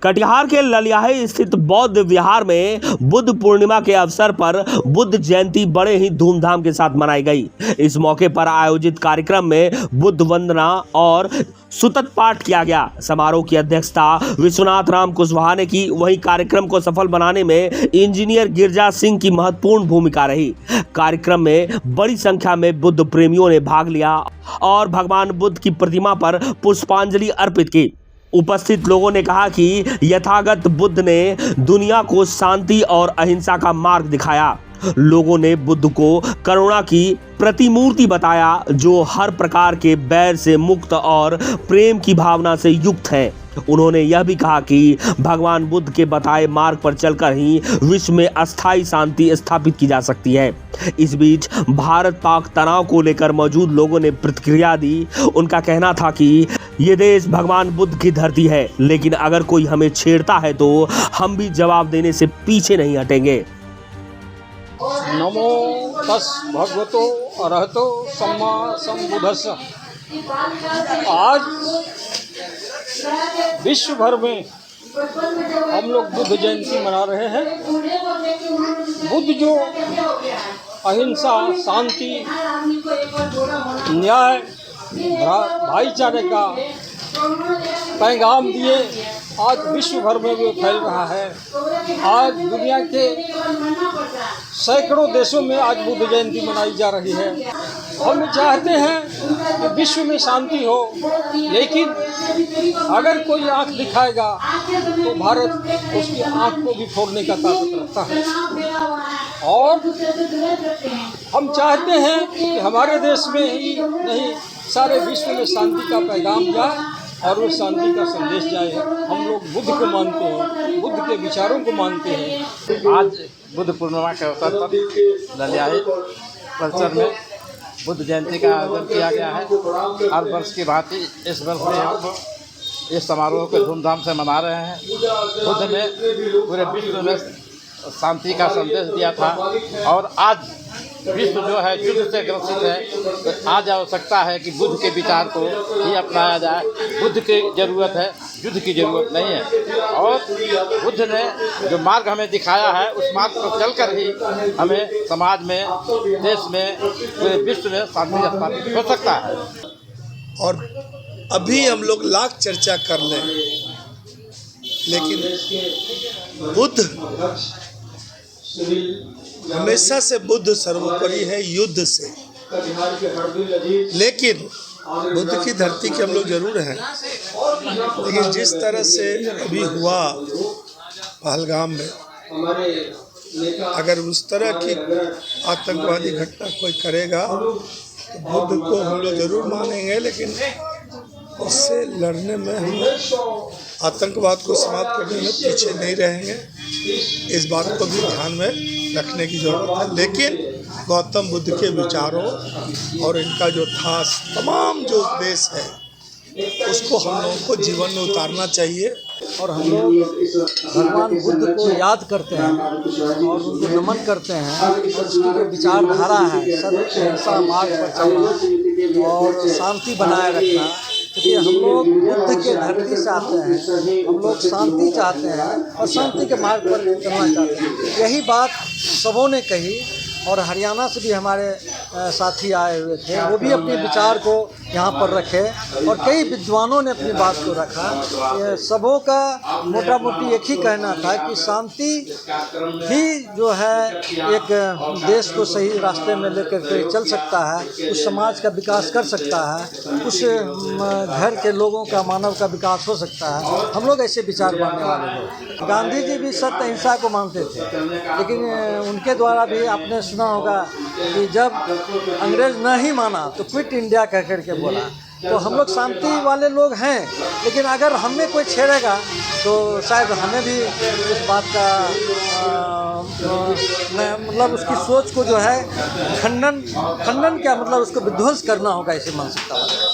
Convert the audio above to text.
कटिहार के ललियाही स्थित बौद्ध विहार में बुद्ध पूर्णिमा के अवसर पर बुद्ध जयंती बड़े ही धूमधाम के साथ मनाई गई। इस मौके पर आयोजित कार्यक्रम में बुद्ध वंदना और सुतत पाठ किया गया। समारोह की अध्यक्षता विश्वनाथ राम कुशवाहा ने की। वहीं कार्यक्रम को सफल बनाने में इंजीनियर गिरजा सिंह की महत्वपूर्ण भूमिका रही। कार्यक्रम में बड़ी संख्या में बुद्ध प्रेमियों ने भाग लिया और भगवान बुद्ध की प्रतिमा पर पुष्पांजलि अर्पित की। उपस्थित लोगों ने कहा कि यथागत बुद्ध ने दुनिया को शांति और अहिंसा का मार्ग दिखाया। लोगों ने बुद्ध को करुणा की प्रतिमूर्ति बताया, जो हर प्रकार के बैर से मुक्त और प्रेम की भावना से युक्त है। उन्होंने यह भी कहा कि भगवान बुद्ध के बताए मार्ग पर चलकर ही विश्व में अस्थायी शांति स्थापित की जा सकती है। इस बीच भारत पाक तनाव को लेकर मौजूद लोगों ने प्रतिक्रिया दी। उनका कहना था कि ये देश भगवान बुद्ध की धरती है, लेकिन अगर कोई हमें छेड़ता है तो हम भी जवाब देने से पीछे नहीं हटेंगे। नमो तस् भगवतो अरहतो सम्मा सम्बुद्धस्स। आज विश्व भर में हम लोग बुद्ध जयंती मना रहे हैं। बुद्ध जो अहिंसा, शांति, न्याय, भाईचारे का पैगाम दिए, आज विश्व भर में वो फैल रहा है। आज दुनिया के सैकड़ों देशों में आज बुद्ध जयंती मनाई जा रही है। हम चाहते हैं कि विश्व में शांति हो, लेकिन अगर कोई आंख दिखाएगा तो भारत उसकी आंख को भी फोड़ने का ताकत रखता है। और हम चाहते हैं कि हमारे देश में ही नहीं, सारे विश्व में शांति का पैगाम जाए और वो शांति का संदेश जाए। हम लोग बुद्ध को मानते हैं, बुद्ध के विचारों को मानते हैं। आज बुद्ध पूर्णिमा के अवसर पर ललियाही परिसर में बुद्ध जयंती का आयोजन किया गया है। हर वर्ष की भांति इस वर्ष भी हम इस समारोह को धूमधाम से मना रहे हैं। बुद्ध ने पूरे विश्व में शांति का संदेश दिया था और आज विश्व जो है युद्ध से ग्रसित है, तो आज आवश्यकता है कि बुद्ध के विचार को ही अपनाया जाए। बुद्ध की ज़रूरत है, युद्ध की ज़रूरत नहीं है। और बुद्ध ने जो मार्ग हमें दिखाया है, उस मार्ग पर चलकर ही हमें समाज में, देश में, पूरे विश्व में शांति स्थापित हो सकता है। और अभी हम लोग लाख चर्चा कर लें, लेकिन बुद्ध हमेशा से बुद्ध सर्वोपरि है युद्ध से। लेकिन बुद्ध की धरती के हम लोग जरूर हैं, लेकिन जिस तरह से अभी हुआ पहलगाम में, अगर उस तरह की आतंकवादी घटना कोई करेगा तो बुद्ध को हम लोग जरूर मानेंगे, लेकिन इससे लड़ने में हम आतंकवाद को समाप्त करने में पीछे नहीं रहेंगे। इस बात को भी ध्यान में रखने की ज़रूरत है। लेकिन गौतम बुद्ध के विचारों और इनका जो था तमाम जो उपदेश है, उसको हम लोगों को जीवन में उतारना चाहिए। और हम लोग भगवान बुद्ध को याद करते हैं और उनको नमन करते हैं। उसकी जो विचारधारा है, सत्य, अहिंसा मार्ग पर चलना और शांति बनाए रखना, क्योंकि हम लोग बुद्ध के धरती से आते हैं, हम लोग शांति चाहते हैं और शांति के मार्ग पर चलना चाहते हैं। यही बात सबों ने कही। और हरियाणा से भी हमारे साथी आए हुए थे, वो भी अपने विचार को यहाँ पर रखे और कई विद्वानों ने अपनी बात को रखा। सबों का मोटा मोटी एक ही कहना था कि शांति ही जो है एक देश को सही रास्ते में लेकर के चल सकता है, उस समाज का विकास कर सकता है, उस घर के लोगों का, मानव का विकास हो सकता है। हम लोग ऐसे विचार मानने वाले लोग। गांधी जी भी सत्य अहिंसा को मानते थे, लेकिन उनके द्वारा भी आपने सुना होगा कि जब अंग्रेज न ही माना तो क्विट इंडिया कह करके बोला। तो हम लोग शांति वाले लोग हैं, लेकिन अगर हमें कोई छेड़ेगा तो शायद हमें भी उस बात का मतलब उसकी सोच को जो है खंडन क्या मतलब उसको विध्वंस करना होगा, ऐसी मानसिकता वाला।